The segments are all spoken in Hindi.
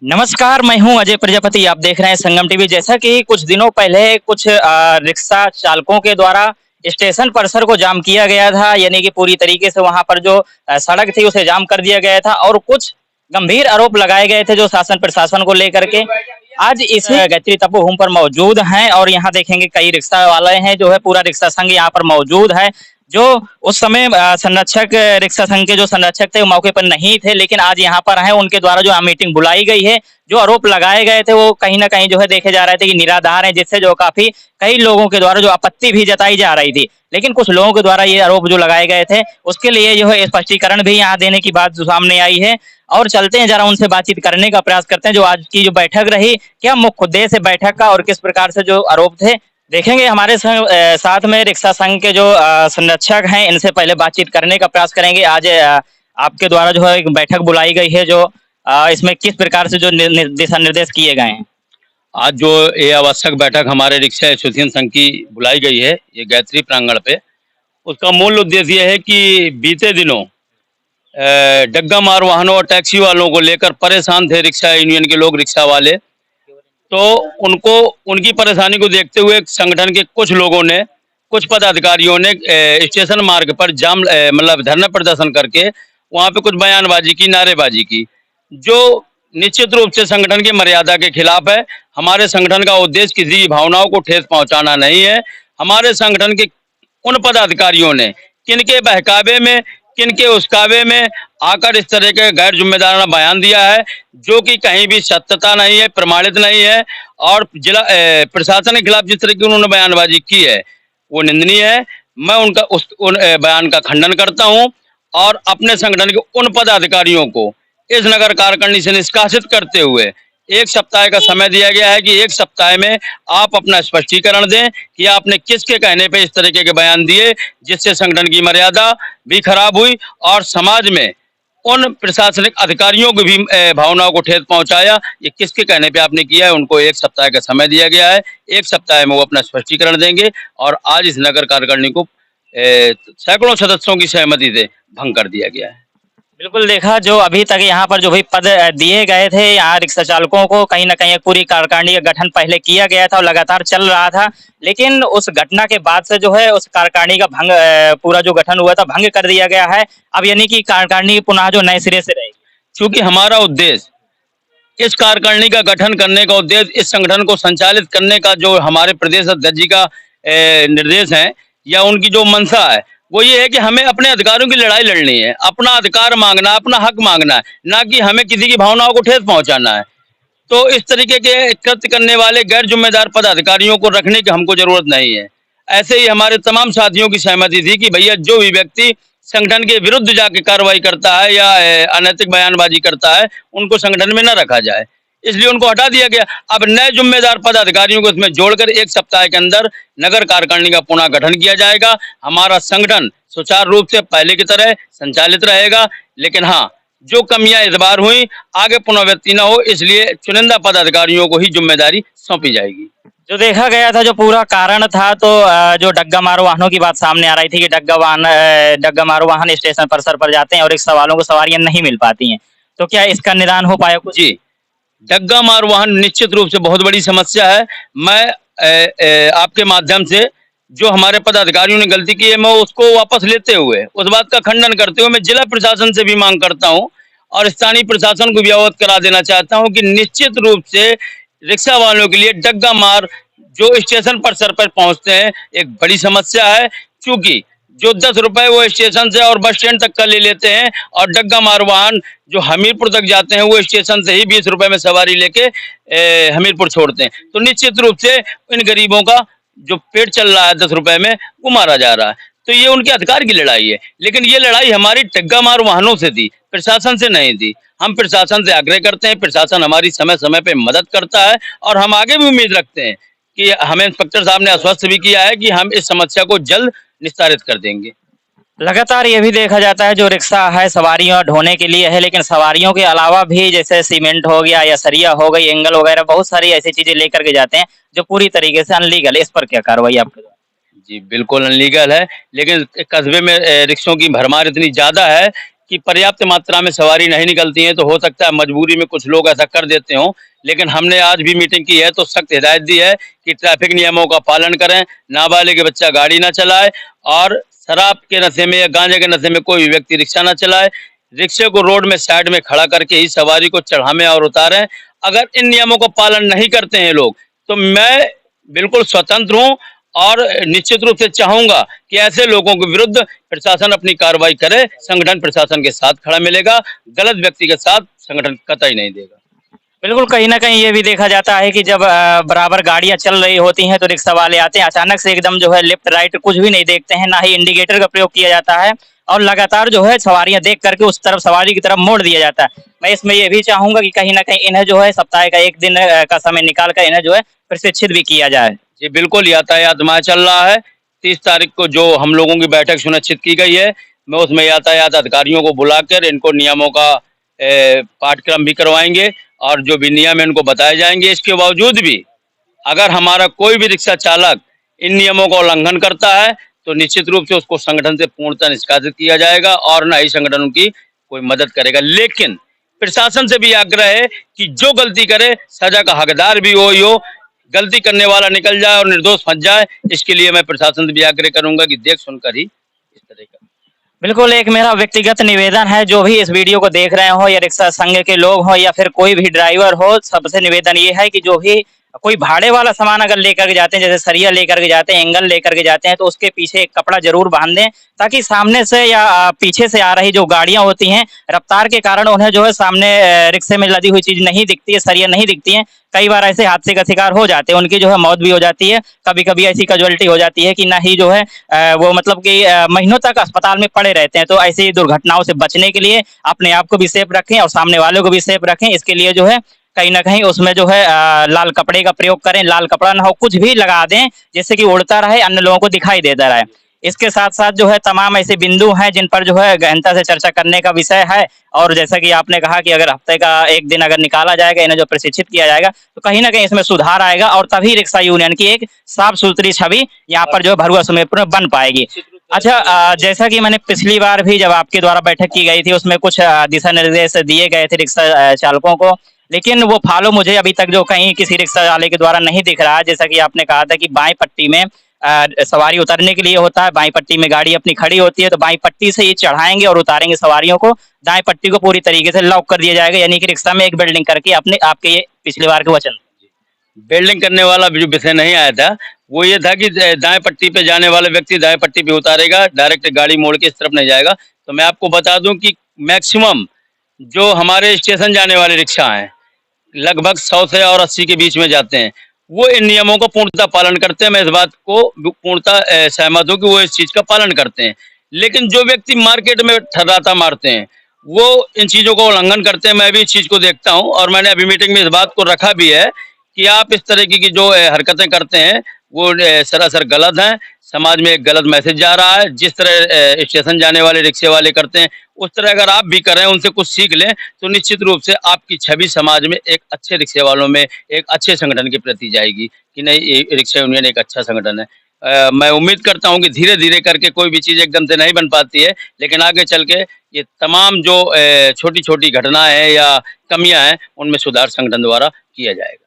नमस्कार, मैं हूँ अजय प्रजापति। आप देख रहे हैं संगम टीवी। जैसा कि कुछ दिनों पहले कुछ रिक्शा चालकों के द्वारा स्टेशन परिसर को जाम किया गया था, यानी कि पूरी तरीके से वहाँ पर जो सड़क थी उसे जाम कर दिया गया था और कुछ गंभीर आरोप लगाए गए थे जो शासन प्रशासन को लेकर के। आज इस गायत्री तपो होम पर मौजूद हैं और यहाँ देखेंगे कई रिक्शा वाले हैं, जो है पूरा रिक्शा संघ यहाँ पर मौजूद है। जो उस समय संरक्षक रिक्शा संघ के जो संरक्षक थे वो मौके पर नहीं थे, लेकिन आज यहाँ पर हैं। उनके द्वारा जो मीटिंग बुलाई गई है, जो आरोप लगाए गए थे वो कहीं न कहीं जो है देखे जा रहे थे कि निराधार हैं, जिससे जो काफ़ी कई लोगों के द्वारा जो आपत्ति भी जताई जा रही थी। लेकिन कुछ लोगों के द्वारा ये आरोप जो लगाए गए थे, उसके लिए जो है स्पष्टीकरण भी यहाँ देने की बात जो सामने आई है। और चलते हैं ज़रा उनसे बातचीत करने का प्रयास करते हैं, जो आज की जो बैठक रही, क्या मुख्य उद्देश्य बैठक का और किस प्रकार से जो आरोप थे, देखेंगे। हमारे साथ में रिक्शा संघ के जो संरक्षक हैं, इनसे पहले बातचीत करने का प्रयास करेंगे। आज आपके द्वारा जो है एक बैठक बुलाई गई है, जो इसमें किस प्रकार से जो दिशा निर्देश किए गए हैं? आज जो ये आवश्यक बैठक हमारे रिक्शा एसोसिएशन संघ की बुलाई गई है, ये गायत्री प्रांगण पे, उसका मूल उद्देश्य ये है कि बीते दिनों डग्गा मार वाहनों और टैक्सी वालों को लेकर परेशान थे रिक्शा यूनियन के लोग, रिक्शा वाले। तो उनको उनकी परेशानी को देखते हुए संगठन के कुछ लोगों ने, कुछ पदाधिकारियों ने स्टेशन मार्ग पर जाम मतलब धरना प्रदर्शन करके वहाँ पे कुछ बयानबाजी की, नारेबाजी की, जो निश्चित रूप से संगठन की मर्यादा के खिलाफ है। हमारे संगठन का उद्देश्य किसी की भावनाओं को ठेस पहुंचाना नहीं है। हमारे संगठन के उन पदाधिकारियों ने किनके बहकावे में, किनके उस्कावे में आकर इस तरह के गैर जिम्मेदाराना बयान दिया है, जो कि कहीं भी सत्यता नहीं है, प्रमाणित नहीं है। और जिला प्रशासन के खिलाफ जिस तरह की उन्होंने बयानबाजी की है, वो निंदनीय है। मैं उन बयान का खंडन करता हूं और अपने संगठन के उन पदाधिकारियों को इस नगर कार्यकारिणी से निष्कासित करते हुए 1 सप्ताह का समय दिया गया है कि 1 सप्ताह में आप अपना स्पष्टीकरण दें कि आपने किसके कहने पे इस तरीके के बयान दिए, जिससे संगठन की मर्यादा भी खराब हुई और समाज में उन प्रशासनिक अधिकारियों को भी भावनाओं को ठेस पहुंचाया। ये किसके कहने पे आपने किया है, उनको 1 सप्ताह का समय दिया गया है। 1 सप्ताह में वो अपना स्पष्टीकरण देंगे और आज इस नगर कार्यकारिणी को सैकड़ों सदस्यों की सहमति से भंग कर दिया गया है। बिल्कुल देखा, जो अभी तक यहाँ पर जो भी पद दिए गए थे यहाँ रिक्शा चालकों को, कहीं न कहीं एक पूरी कार्यकारिणी का गठन पहले किया गया था और लगातार चल रहा था। लेकिन उस घटना के बाद से जो है उस कार्यकारिणी का भंग पूरा जो गठन हुआ था भंग कर दिया गया है। अब यानी कि कार्यकारिणी पुनः जो नए सिरे से रहेगी। चूंकि हमारा उद्देश्य इस कार्यकारिणी का गठन करने का उद्देश्य, इस संगठन को संचालित करने का जो हमारे प्रदेश अध्यक्ष जी का निर्देश है या उनकी जो मंशा है, वो ये है कि हमें अपने अधिकारों की लड़ाई लड़नी है, अपना अधिकार मांगना, अपना हक मांगना है, ना कि हमें किसी की भावनाओं को ठेस पहुंचाना है। तो इस तरीके के कृत्य करने वाले गैर जिम्मेदार पदाधिकारियों को रखने की हमको जरूरत नहीं है। ऐसे ही हमारे तमाम साथियों की सहमति थी कि भैया जो भी व्यक्ति संगठन के विरुद्ध जाके कार्रवाई करता है या अनैतिक बयानबाजी करता है, उनको संगठन में न रखा जाए, इसलिए उनको हटा दिया गया। अब नए जिम्मेदार पदाधिकारियों को इसमें जोड़कर 1 सप्ताह के अंदर नगर कार्यकारिणी का पुनः गठन किया जाएगा। हमारा संगठन सुचारू रूप से पहले की तरह संचालित रहेगा, लेकिन हाँ, जो कमियां इस बार हुई आगे पुनरावृत्ति न हो, इसलिए चुनिंदा पदाधिकारियों को ही जिम्मेदारी सौंपी जाएगी। जो देखा गया था, जो पूरा कारण था, तो जो डग्गा मारो वाहनों की बात सामने आ रही थी कि डग्गा मारो वाहन स्टेशन परिसर पर जाते हैं और रिक्शा वालों को सवारियां नहीं मिल पाती हैं। तो क्या इसका निदान हो पाया कुछ? जी, डग्गा मार वाहन निश्चित रूप से बहुत बड़ी समस्या है। मैं आपके माध्यम से जो हमारे पदाधिकारियों ने गलती की है, मैं उसको वापस लेते हुए, उस बात का खंडन करते हुए मैं जिला प्रशासन से भी मांग करता हूं और स्थानीय प्रशासन को भी अवगत करा देना चाहता हूं कि निश्चित रूप से रिक्शा वालों के लिए डग्गा मार जो स्टेशन परिसर पर पहुंचते हैं एक बड़ी समस्या है। चूंकि जो 10 रुपए वो स्टेशन से और बस स्टैंड तक का ले लेते हैं और डग्गा मार वाहन जो हमीरपुर तक जाते हैं वो स्टेशन से ही 20 रुपए में सवारी लेके हमीरपुर छोड़ते हैं। तो निश्चित रूप से इन गरीबों का जो पेट चल रहा है 10 रुपए में, वो मारा जा रहा है। तो ये उनके अधिकार की लड़ाई है, लेकिन ये लड़ाई हमारी डग्गा मार वाहनों से थी, प्रशासन से नहीं थी। हम प्रशासन से आग्रह करते हैं, प्रशासन हमारी समय समय पे मदद करता है और हम आगे भी उम्मीद रखते हैं कि हमें इंस्पेक्टर साहब ने आश्वस्त भी किया है कि हम इस समस्या को जल्द निस्तारित कर देंगे। लगातार ये भी देखा जाता है, जो रिक्शा है सवारियों ढोने के लिए है, लेकिन सवारियों के अलावा भी जैसे सीमेंट हो गया या सरिया हो गई, एंगल वगैरह बहुत सारी ऐसी चीजें लेकर के जाते हैं जो पूरी तरीके से अनलीगल है। इस पर क्या कार्रवाई आपके द्वारा? जी, बिल्कुल अनलीगल है, लेकिन कस्बे में रिक्शों की भरमार इतनी ज़्यादा है कि पर्याप्त मात्रा में सवारी नहीं निकलती है, तो हो सकता है मजबूरी में कुछ लोग ऐसा कर देते हों। लेकिन हमने आज भी मीटिंग की है तो सख्त हिदायत दी है कि ट्रैफिक नियमों का पालन करें, नाबालिग बच्चा गाड़ी ना चलाए और शराब के नशे में या गांजे के नशे में कोई भी व्यक्ति रिक्शा ना चलाए। रिक्शे को रोड में साइड में खड़ा करके ही सवारी को चढ़ाएं और उतारें। अगर इन नियमों का पालन नहीं करते हैं लोग, तो मैं बिल्कुल स्वतंत्र हूँ और निश्चित रूप से चाहूंगा कि ऐसे लोगों के विरुद्ध प्रशासन अपनी कार्रवाई करे। संगठन प्रशासन के साथ खड़ा मिलेगा, गलत व्यक्ति के साथ संगठन कतई नहीं देगा। बिल्कुल, कहीं न कहीं ये भी देखा जाता है कि जब बराबर गाड़ियाँ चल रही होती हैं तो रिक्शा वाले आते हैं, अचानक से एकदम जो है लेफ्ट राइट कुछ भी नहीं देखते हैं, ना ही इंडिकेटर का प्रयोग किया जाता है और लगातार जो है सवारियाँ देख करके उस तरफ सवारी की तरफ मोड़ दिया जाता है। मैं इसमें ये भी चाहूँगा कि कहीं न कहीं इन्हें जो है सप्ताह का 1 दिन का समय निकाल कर इन्हें जो है प्रशिक्षित भी किया जाए। जी बिल्कुल, यातायात माह चल रहा है। 30 तारीख को जो हम लोगों की बैठक सुनिश्चित की गई है, मैं उसमें यातायात अधिकारियों को बुलाकर इनको नियमों का पाठ्यक्रम भी करवाएंगे और जो भी नियम है इनको बताए जाएंगे। इसके बावजूद भी अगर हमारा कोई भी रिक्शा चालक इन नियमों का उल्लंघन करता है तो निश्चित रूप से उसको संगठन से पूर्णतः निष्कासित किया जाएगा और न ही संगठन उनकी कोई मदद करेगा। लेकिन प्रशासन से भी आग्रह है कि जो गलती करे सजा का हकदार भी वो ही हो, गलती करने वाला निकल जाए और निर्दोष फंस जाए। इसके लिए मैं प्रशासन से भी आग्रह करूंगा कि देख सुनकर ही इस तरह का। बिल्कुल, एक मेरा व्यक्तिगत निवेदन है, जो भी इस वीडियो को देख रहे हो या रिक्शा संघ के लोग हो या फिर कोई भी ड्राइवर हो, सबसे निवेदन ये है कि जो भी कोई भाड़े वाला सामान अगर लेकर के जाते हैं, जैसे सरिया लेकर के जाते हैं, एंगल लेकर के जाते हैं, तो उसके पीछे एक कपड़ा जरूर बांध दें ताकि सामने से या पीछे से आ रही जो गाड़ियां होती हैं, रफ्तार के कारण उन्हें जो है सामने रिक्शे में लदी हुई चीज नहीं दिखती है, सरिया नहीं दिखती है। कई बार ऐसे हादसे का शिकार हो जाते हैं, उनकी जो है मौत भी हो जाती है। कभी कभी ऐसी कैजुअलिटी हो जाती है कि ना ही जो है वो मतलब कि महीनों तक अस्पताल में पड़े रहते हैं। तो ऐसी दुर्घटनाओं से बचने के लिए अपने आप को भी सेफ रखें और सामने वालों को भी सेफ रखें। इसके लिए जो है कहीं न कहीं उसमें जो है लाल कपड़े का प्रयोग करें, लाल कपड़ा ना हो, कुछ भी लगा दें जिससे कि उड़ता रहे, अन्य लोगों को दिखाई देता रहे। इसके साथ-साथ जो है तमाम ऐसे बिंदु हैं जिन पर जो है गहनता से चर्चा करने का विषय है और जैसा कि आपने कहा कि अगर हफ्ते का 1 दिन अगर निकाला जाएगा, इन्हें जो प्रशिक्षित किया जाएगा, तो कहीं न कहीं इसमें सुधार आएगा और तभी रिक्शा यूनियन की एक साफ-सुथरी छवि यहाँ पर जो है भरुआ सुमेरपुर में बन पाएगी। अच्छा, जैसा कि मैंने पिछली बार भी जब आपके द्वारा बैठक की गई थी, उसमें कुछ दिशा निर्देश दिए गए थे रिक्शा चालकों को, लेकिन वो फॉलो मुझे अभी तक जो कहीं किसी रिक्शा वाले के द्वारा नहीं दिख रहा है। जैसा कि आपने कहा था कि बाएं पट्टी में सवारी उतरने के लिए होता है, बाएं पट्टी में गाड़ी अपनी खड़ी होती है, तो बाएं पट्टी से ये चढ़ाएंगे और उतारेंगे सवारियों को, दाएं पट्टी को पूरी तरीके से लॉक कर दिया जाएगा, यानी कि रिक्शा में एक बिल्डिंग करके अपने आपके ये पिछली बार के वचन। बिल्डिंग करने वाला जो विषय नहीं आया था, वो ये था कि दाएं पट्टी पे जाने वाला व्यक्ति दाएं पट्टी पे उतारेगा, डायरेक्ट गाड़ी मोड़ के इस तरफ नहीं जाएगा। तो मैं आपको बता दूं कि मैक्सिमम जो हमारे स्टेशन जाने वाले रिक्शा हैं, लगभग 100 से और 80 के बीच में जाते हैं, वो इन नियमों का पूर्णतः पालन करते हैं। मैं इस बात को पूर्णतः सहमत हूँ कि वो इस चीज का पालन करते हैं। लेकिन जो व्यक्ति मार्केट में ठर्राटा मारते हैं, वो इन चीजों का उल्लंघन करते हैं। मैं भी इस चीज को देखता हूँ और मैंने अभी मीटिंग में इस बात को रखा भी है कि आप इस तरह की जो हरकतें करते हैं वो सरासर गलत हैं। समाज में एक गलत मैसेज जा रहा है। जिस तरह स्टेशन जाने वाले रिक्शे वाले करते हैं, उस तरह अगर आप भी करें, उनसे कुछ सीख लें, तो निश्चित रूप से आपकी छवि समाज में एक अच्छे रिक्शे वालों में, एक अच्छे संगठन के प्रति जाएगी कि नहीं, ये रिक्शा यूनियन एक अच्छा संगठन है। मैं उम्मीद करता हूं कि धीरे धीरे करके कोई भी चीज़ एकदम से नहीं बन पाती है, लेकिन आगे चल के ये तमाम जो छोटी छोटी घटनाएं हैं या कमियां हैं, उनमें सुधार संगठन द्वारा किया जाएगा।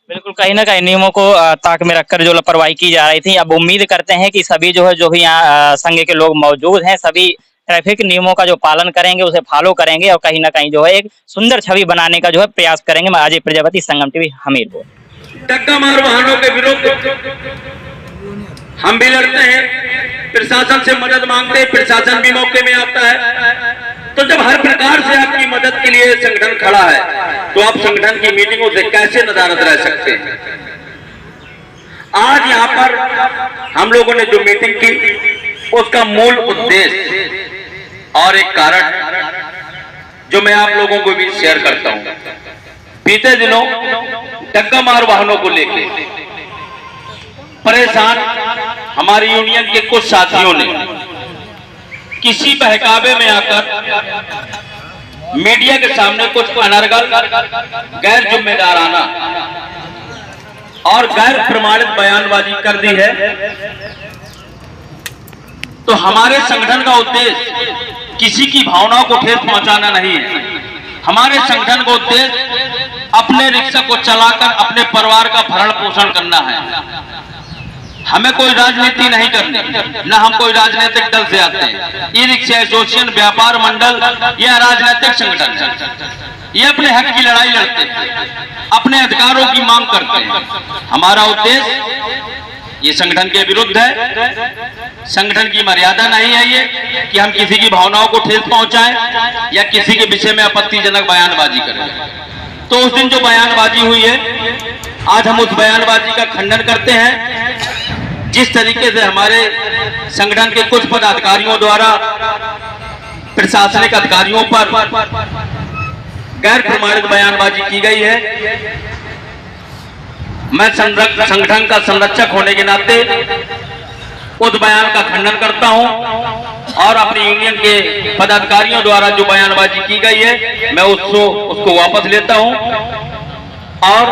बिल्कुल, कहीं न कहीं नियमों को ताक में रखकर जो लापरवाही की जा रही थी, अब उम्मीद करते हैं कि सभी जो है जो भी यहाँ संघ के लोग मौजूद हैं, सभी ट्रैफिक नियमों का जो पालन करेंगे, उसे फॉलो करेंगे और कहीं न कहीं जो है एक सुंदर छवि बनाने का जो है प्रयास करेंगे। मैं अजय प्रजापति, संगम टीवी, हमीरपुर। टक्का मार वाहनों के विरुद्ध हम भी लड़ते हैं, प्रशासन से मदद मांगते हैं, प्रशासन भी मौके में आता है। तो जब हर प्रकार से आपकी मदद के लिए संगठन खड़ा है, तो आप संगठन की मीटिंगों से कैसे नदारद रह सकते हैं? आज यहाँ पर हम लोगों ने जो मीटिंग की, उसका मूल उद्देश्य और एक कारण जो मैं आप लोगों को भी शेयर करता हूं। बीते दिनों टक्का मार वाहनों को लेकर परेशान हमारी यूनियन के कुछ साथियों ने किसी बहकावे में आकर मीडिया के सामने कुछ अनर्गल, गैर जिम्मेदाराना और गैर प्रमाणित बयानबाजी कर दी है। तो हमारे संगठन का उद्देश्य किसी की भावनाओं को ठेस पहुंचाना नहीं है। हमारे संगठन का उद्देश्य अपने रिक्शा को चलाकर अपने परिवार का भरण पोषण करना है। हमें कोई राजनीति नहीं करनी, न हम कोई राजनीतिक दल से आते हैं। ई रिक्शा एसोसिएशन व्यापार मंडल यह राजनीतिक संगठन है। ये अपने हक की लड़ाई लड़ते हैं, अपने अधिकारों की मांग करते हैं। हमारा उद्देश्य ये संगठन के विरुद्ध है। संगठन की मर्यादा नहीं है ये कि हम किसी की भावनाओं को ठेस पहुंचाएं या किसी के विषय में आपत्तिजनक बयानबाजी करें। तो उस दिन जो बयानबाजी हुई है, आज हम उस बयानबाजी का खंडन करते हैं। जिस तरीके से हमारे संगठन के कुछ पदाधिकारियों द्वारा प्रशासनिक अधिकारियों पर गैर प्रमाणित बयानबाजी की गई है, मैं संगठन का संरक्षक होने के नाते उस बयान का खंडन करता हूं और अपनी यूनियन के पदाधिकारियों द्वारा जो बयानबाजी की गई है मैं उसको वापस लेता हूं। और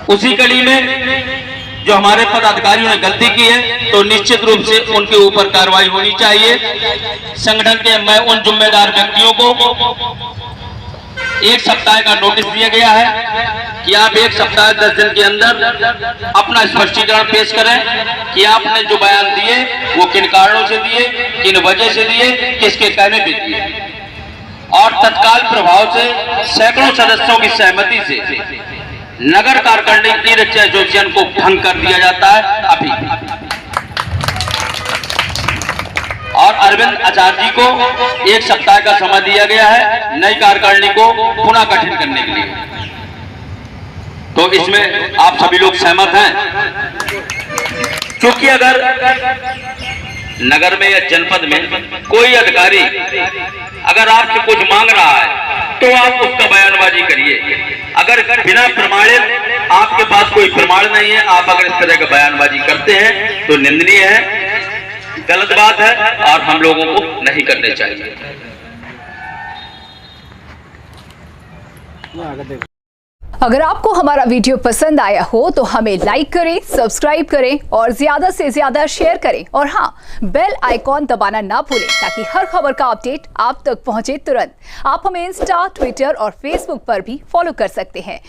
उसी कड़ी में जो हमारे पदाधिकारियों ने गलती की है तो निश्चित रूप से उनके ऊपर कार्रवाई होनी चाहिए। संगठन के मैं उन जिम्मेदार व्यक्तियों को 1 सप्ताह का नोटिस दिया गया है कि आप 1 सप्ताह 10 दिन के अंदर अपना स्पष्टीकरण पेश करें कि आपने जो बयान दिए वो किन कारणों से दिए, किन वजह से दिए, किसके कहने पे दिए। और तत्काल प्रभाव से सैकड़ों सदस्यों की सहमति से नगर कार्यकारिणी ई रिक्शा एसोसिएशन को भंग कर दिया जाता है अभी। और अरविंद आचार्य जी को 1 सप्ताह का समय दिया गया है नई कार्यकारिणी को पुनः गठन करने के लिए। तो इसमें आप सभी लोग सहमत हैं? क्योंकि अगर नगर में या जनपद में कोई अधिकारी अगर आपसे कुछ मांग रहा है तो आप उसका बयानबाजी करिए। अगर बिना प्रमाणित आपके पास कोई प्रमाण नहीं है, आप अगर इस तरह का बयानबाजी करते हैं तो निंदनीय है, गलत बात है और हम लोगों को नहीं करने चाहिए। अगर आपको हमारा वीडियो पसंद आया हो तो हमें लाइक करें, सब्सक्राइब करें और ज्यादा से ज्यादा शेयर करें। और हाँ, बेल आइकॉन दबाना ना भूलें ताकि हर खबर का अपडेट आप तक पहुंचे तुरंत। आप हमें इंस्टा, ट्विटर और फेसबुक पर भी फॉलो कर सकते हैं।